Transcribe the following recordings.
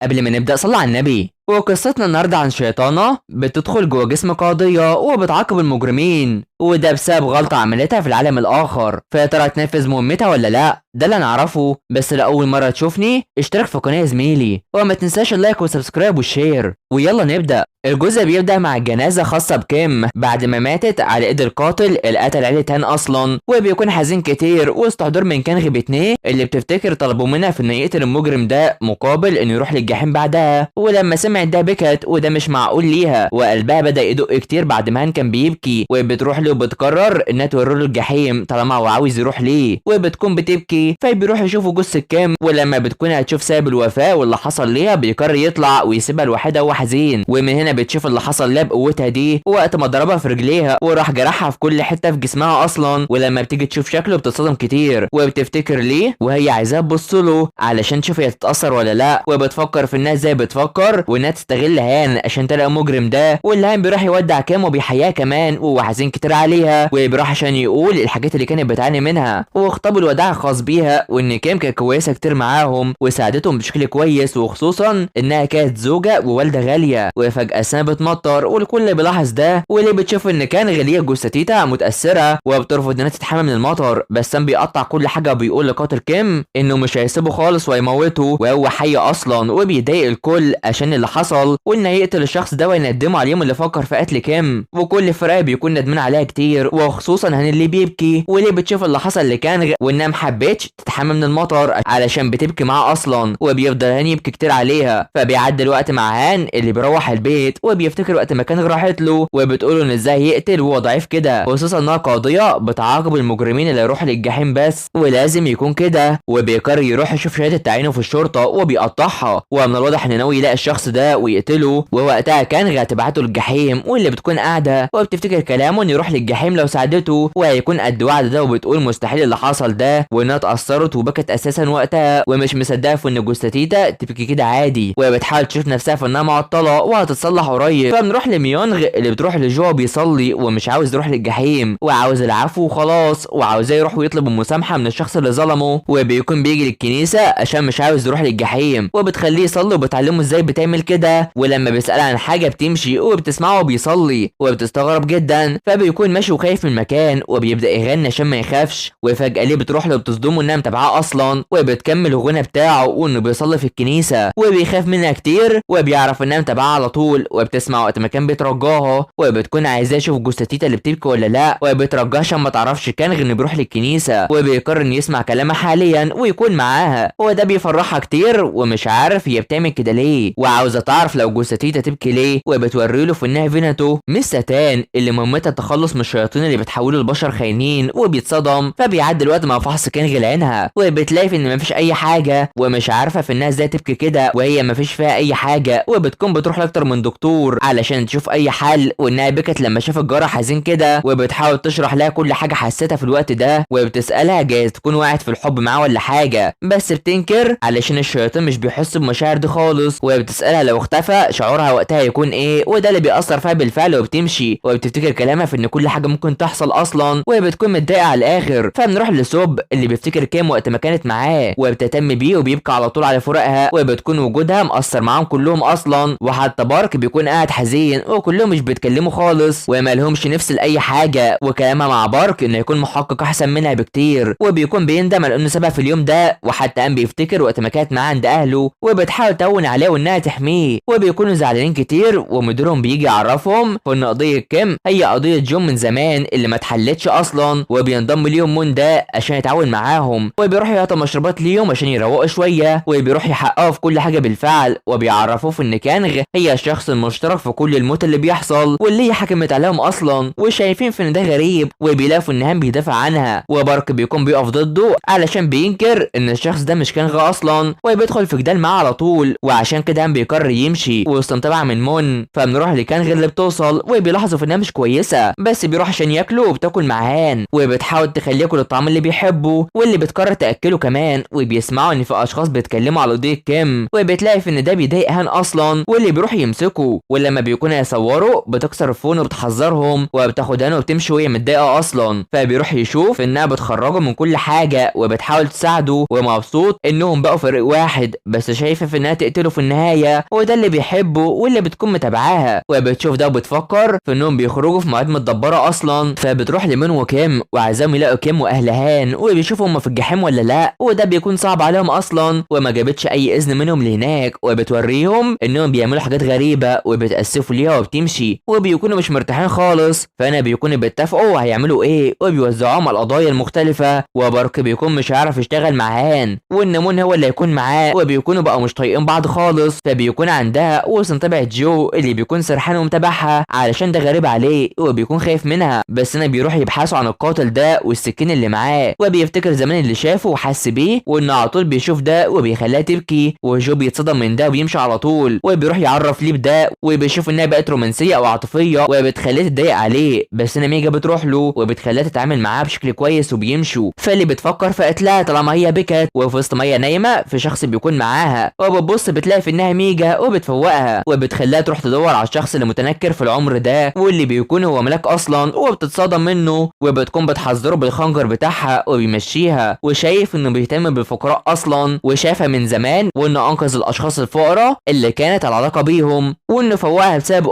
قبل ما نبدأ صلى على النبي. وقصتنا النهاردة عن شيطانة بتدخل جوه جسم قاضية وبتعاقب المجرمين، وده بسبب غلطة عملتها في العالم الآخر. فيا ترى تنفذ مهمتها ولا لأ؟ ده اللي نعرفه. بس لأول مرة تشوفني اشترك في القناة يا زميلي، وما تنساش اللايك والسبسكرايب والشير. ويلا نبدأ. الجزء بيبدأ مع جنازة خاصة بكيم بعد ما ماتت على ايد القاتل اللي قتل عيلة هان اصلا، وبيكون حزين كتير وسط حضور من كان غيبتنيه اللي بتفتكر طلبوا منها في انه يقتل المجرم ده مقابل انه يروح للجحيم بعدها. ولما سمعت ده بكت، وده مش معقول ليها، وقلبها بدأ يدق كتير بعد ما هان كان بيبكي، وبتروح له وبتقرر انها توري له الجحيم طالما هو عاوز يروح ليه، وبتكون بتبكي. فبيروح يشوفوا جثة كيم، ولما بتكون هتشوف سبب الوفاة واللي حصل ليها بيقرر يطلع ويسيبها لوحدها وهو حزين. ومن هنا بتشوف اللي حصل لها بقوتها دي وقت ما ضربها في رجليها وراح جرحها في كل حته في جسمها اصلا. ولما بتيجي تشوف شكله بتتصدم كتير، وبتفتكر ليه وهي عايزاه تبص له علشان تشوف هي تتاثر ولا لا. وبتفكر في الناس زي بتفكر وانها تستغل هان عشان تلاقي المجرم ده. واللي هان بيروح يودع كام وبيحياه كمان وهو حزين كتير عليها، وبيروح عشان يقول الحاجات اللي كانت بتعاني منها وخطاب الوداع الخاص بيها، وان كام كانت كويسه كتير معاهم وساعدتهم بشكل كويس، وخصوصا انها كانت زوجه ووالده غاليه. وفجاه السنه بتمطر والكل بيلاحظ ده، واللي بتشوف ان كان غاليه جثتيتها متاثره وبترفض انها تتحمل من المطر. بس سام بيقطع كل حاجه وبيقول لقاتل كيم انه مش هيسيبه خالص وهيموته وهو حي اصلا، وبيضايق الكل عشان اللي حصل، وانه يقتل الشخص ده ويندمه على اليوم اللي فكر في قتل كيم. وكل فرقه بيكون ندمان عليها كتير، وخصوصا هان اللي بيبكي، واللي بتشوف اللي حصل لكان وانها محبتش تتحمل من المطر علشان بتبكي معاه اصلا، وبيفضل هان يبكي كتير عليها. فبيعدي الوقت مع هان اللي بيروح البيت، وبيفتكر وقت ما كان راحت له وبتقول ان ازاي يقتل وهو ضعيف كده، خصوصا انها قاضيه بتعاقب المجرمين اللي يروحوا للجحيم بس، ولازم يكون كده. وبيقرر يروح يشوف شهاده تعيينه في الشرطه وبيقطعها، ومن الواضح ان ناوي يلاقي الشخص ده ويقتله. ووقتها كان هتبعته للجحيم، واللي بتكون قاعده وبتفتكر كلامه انه يروح للجحيم لو ساعدته وهيكون قد وعد ده، وبتقول مستحيل اللي حصل ده، وانها اتاثرت وبكت اساسا وقتها ومش مصدقه في ان جثتيتا تبكي كده عادي، وبتحاول تشوف نفسها في انها معطله وهتتصلح قريب. فبنروح لميونغ اللي بتروح لجو بيصلي ومش عاوز يروح للجحيم وعاوز العفو وخلاص، وعاوزاه يروح ويطلب المسامحه من الشخص اللي ظلمه. وبيكون بيجي للكنيسه عشان مش عاوز يروح للجحيم، وبتخليه يصلي وبتعلمه ازاي بتعمل كده. ولما بيسالها عن حاجه بتمشي وبتسمعه وبيصلي وبتستغرب جدا، فبيكون ماشي وخايف من المكان وبيبدا يغني عشان ما يخافش. وفجاه ليه بتروح له بتصدمه انها متابعاه اصلا، وبتكمل الغنى بتاعه وانه بيصلي في الكنيسه، وبيخاف منها كتير وبيعرف انها متابعاه على طول. وبتسمع وقت ما كان بيترجاها وبتكون عايزاه يشوف جثتيتا اللي بتبكي ولا لا، وبترجاها عشان ما تعرفش كان غير انه بيروح للكنيسه، وبيقرر انه يسمع كلامها حاليا ويكون معاها. وده بيفرحها كتير ومش عارف هي بتعمل كده ليه، وعاوزه تعرف لو جثتيتا تبكي ليه. وبتوري له في انها فيناتو مش ساتان اللي مهمتها التخلص من الشياطين اللي بتحولوا البشر خاينين، وبيتصدم. فبيعدي الوقت مع فحص كان غلعينها، وبتلاقي في ان مفيش اي حاجه ومش عارفه في انها ازاي تبكي كده وهي مفيش فيها اي حاجه. وبتكون بتروح لاكتر من دكتور علشان تشوف اي حل، وانها بكت لما شافت جارة حزين كده، وبتحاول تشرح لها كل حاجه حسيتها في الوقت ده، وبتسالها جايز تكون وقعت في الحب معاه ولا حاجه، بس بتنكر علشان الشياطين مش بيحسوا بمشاعر دي خالص. وبتسالها لو اختفى شعورها وقتها هيكون ايه، وده اللي بيأثر فيها بالفعل. وبتمشي وبتفتكر كلامها في ان كل حاجه ممكن تحصل اصلا، وبتكون متضايقه على الاخر. فبنروح لسوب اللي بيفتكر كام وقت ما كانت معاه وبتهتم بيه وبيبكي على طول على فراقها، وبتكون وجودها مأثر معاهم كلهم اصلا. وحتى بارك بيكون قاعد حزين وكلهم مش بيتكلموا خالص وما لهمش نفس لاي حاجه، وكلامها مع بارك انه يكون محقق احسن منها بكتير، وبيكون بيندم على انه سابها في اليوم ده. وحتى قام بيفتكر وقت ما كانت معاه عند اهله وبتحاول تهون عليه وانها تحميه، وبيكونوا زعلانين كتير. ومديرهم بيجي يعرفهم ان قضيه كيم هي قضيه جون من زمان اللي ما اتحلتش اصلا، وبينضم ليهم مون ده عشان يتعاون معاهم، وبيروح يعطي مشروبات ليهم عشان يروقوا شويه، وبيروح يحققوا في كل حاجه بالفعل. وبيعرفوه في ان كانغ هي الشخص المشترك في كل الموت اللي بيحصل واللي هي حكمت عليهم اصلا، وشايفين في ان ده غريب، وبيلاقوا ان هان بيدافع عنها. وبارك بيكون بيقف ضده علشان بينكر ان الشخص ده مش كانغ اصلا، وبيدخل في جدال معاه على طول. وعشان كده هان بيقرر يمشي وسط متابعه من مون. فبنروح لكانغ اللي بتوصل وبيلاحظوا في انها مش كويسه، بس بس بيروح عشان ياكله وبتاكل مع هان وبتحاول تخليه ياكل الطعام اللي بيحبه واللي بتقرر تاكله كمان. وبيسمعوا ان في اشخاص بيتكلموا على قضيه كيم وبتلاقي في ان ده بيضايق هان اصلا واللي بيروح يمسكه. ولما بيكونوا يصوروا بتكسر الفون وبتحذرهم وبتاخد هان وبتمشي وهي متضايقه اصلا. فبيروح يشوف انها بتخرجه من كل حاجه وبتحاول تساعده ومبسوط انهم بقوا فريق واحد، بس شايفه في انها تقتله في النهايه وده اللي بيحبه واللي بتكون متابعاها. وبتشوف ده وبتفكر في انهم بيخرجوا في مواعيد متدبره اصلا. فبتروح لمين وكيم وعايزاهم يلاقوا كيم واهل هان وبيشوفوا هم في الجحيم ولا لا، وده بيكون صعب عليهم اصلا وما جابتش اي اذن منهم لهناك. وبتوريهم انهم بيعملوا حاجات غريبه وبتاسفوا ليها وبتمشي وبيكونوا مش مرتاحين خالص. فانا بيكونوا بيتفقوا هيعملوا ايه وبيوزعوهم على القضايا المختلفه. وبارك بيكون مش عارف يشتغل مع هان وان مون هو اللي هيكون معاه وبيكونوا بقوا مش طايقين بعض خالص. فبيكون عندها وسن تبع جو اللي بيكون سرحان ومتابعها علشان ده غريب عليه وبيكون خايف منها. بس انا بيروح يبحثوا عن القاتل ده والسكين اللي معاه وبيفتكر زمان اللي شافه وحس بيه وانه على طول بيشوف ده وبيخليها تبكي. وجو بيتصدم من ده وبيمشي على طول وبيروح يعرف ليه بده وبيشوف انها بقت رومانسيه او عاطفيه وبتخليه تتضايق عليه. بس انا ميجا بتروح له وبتخليها تتعامل معاه بشكل كويس وبيمشوا. فاللي بتفكر في قتلها طالما هي بكت وفي وسط ما هي نايمه في شخص بيكون معاها وبتبص بتلاقي في انها ميجا وبتفوقها وبتخليها تروح تدور على الشخص اللي متنكر في العمر ده واللي بيكون هو ملاك اصلا وبتتصدم منه وبتكون بتحذره بالخنجر بتاعها وبيمشيها. وشايف انه بيهتم بالفقراء اصلا وشافها من زمان وانه انقذ الاشخاص الفقراء اللي كانت على علاقه بيهم وانه فوقها بسبب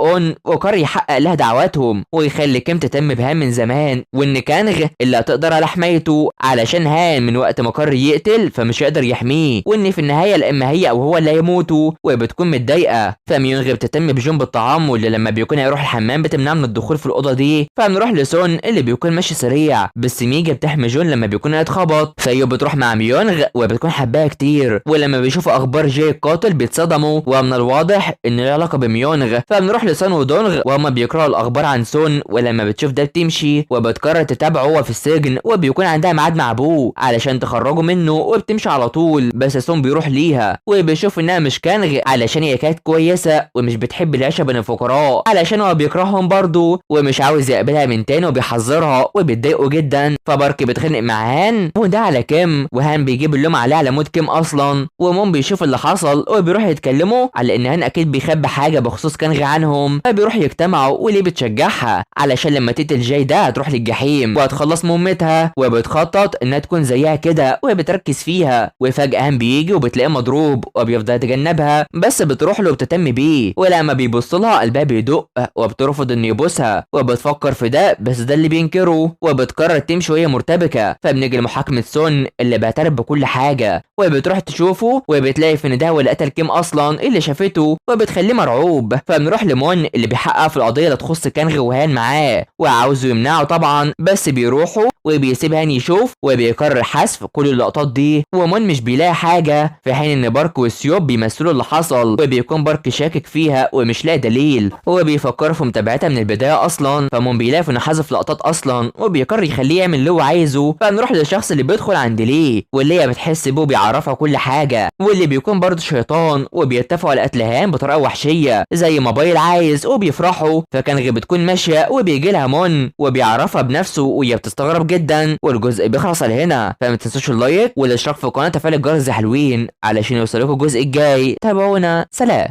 وقرر يحقق لها دعواتهم ويخلي كيم تهتم بهان من زمان وان كانغ اللي هتقدر على حمايته علشان هان من وقت ما قرر يقتل فمش هيقدر يحميه وان في النهايه لا اما هي او هو اللي هيموتوا. وبتكون متضايقه. فميونغ بتهتم بجون بالطعام واللي لما بيكون هيروح الحمام بتمنعه من الدخول في الاوضه دي. فبنروح لسون اللي بيكون ماشي سريع بس ميجا بتحمي جون لما بيكون هيتخبط. فيو بتروح مع ميونغ وبتكون حباها كتير ولما بيشوفوا اخبار جاي القاتل بيتصدموا ومن الواضح ان له علاقه بميونغ. فبنروح لسون ودونغ وهما بيقراوا الاخبار عن سون ولما بتشوف ده بتمشي وبتقرر تتابعه هو في السجن وبيكون عندها ميعاد مع ابوه علشان تخرجه منه وبتمشي على طول. بس سون بيروح ليها وبيشوف انها مش كانغ علشان هي كانت كويسه ومش بتحب العيشه بين الفقراء علشان هو بيكرههم برضه ومش عاوز يقبلها من تاني وبيحذرها وبتضايقه جدا. فبارك بيتخانق مع هان وده على كيم وهان بيجيب اللوم عليه على موت كيم اصلا. ومون بيشوف اللي حصل وبيروح يتكلموا على ان هان اكيد بيخبي حاجه بخصوص كانغ عنهم. فبيروح يجتمعوا وليه بتشجعها علشان لما تقتل جاي ده هتروح للجحيم وهتخلص مهمتها وبتخطط انها تكون زيها كده وبتركز فيها. وفجاه هان بيجي وبتلاقيه مضروب وبيفضل يتجنبها بس بتروح له وبتهتم بيه. ولما بيبص لها قلبها بيدق وبترفض انه يبوسها وبتفكر في ده بس ده اللي بينكره وبتقرر تمشي وهي مرتبكه. فبنيجي لمحاكمه سون اللي بيعترف بكل حاجه وبتروح تشوفه وبتلاقي في ان ده هو اللي قتل كيم اصلا اللي شافته وبتخليه مرعوب. فبنروح لمون اللي بيحقق في القضيه اللي تخص كانغ وهان معاه وعاوزه يمنعه طبعا بس بيروحوا وبيسيب هان يشوف وبيقرر حذف كل اللقطات دي. ومون مش بيلاقي حاجه في حين ان بارك وسيوب بيمثلوا اللي حصل وبيكون بارك شاكك فيها ومش لاقي دليل وبيفكر في متابعتها من البدايه اصلا. فمون بيلاقي انه حذف لقطات اصلا وبيقرر يخليه يعمل اللي هو عايزه. فنروح للشخص اللي بيدخل عند ليه واللي هي بتحس بيه بيعرفها كل حاجه واللي بيكون برضه شيطان وبيتفقوا على قتل هان بطريقه وحشيه زي ما بايل عايز وبيفرحوا. فكانغ بتكون ماشيه وبيجي لها مون وبيعرفها بنفسه وهي بتستغرب جدا. والجزء بيخلص على هنا. فما تنسوش اللايك والاشتراك في القناه وتفعيل الجرس حلوين علشان يوصلكوا الجزء الجاي. تابعونا. سلام.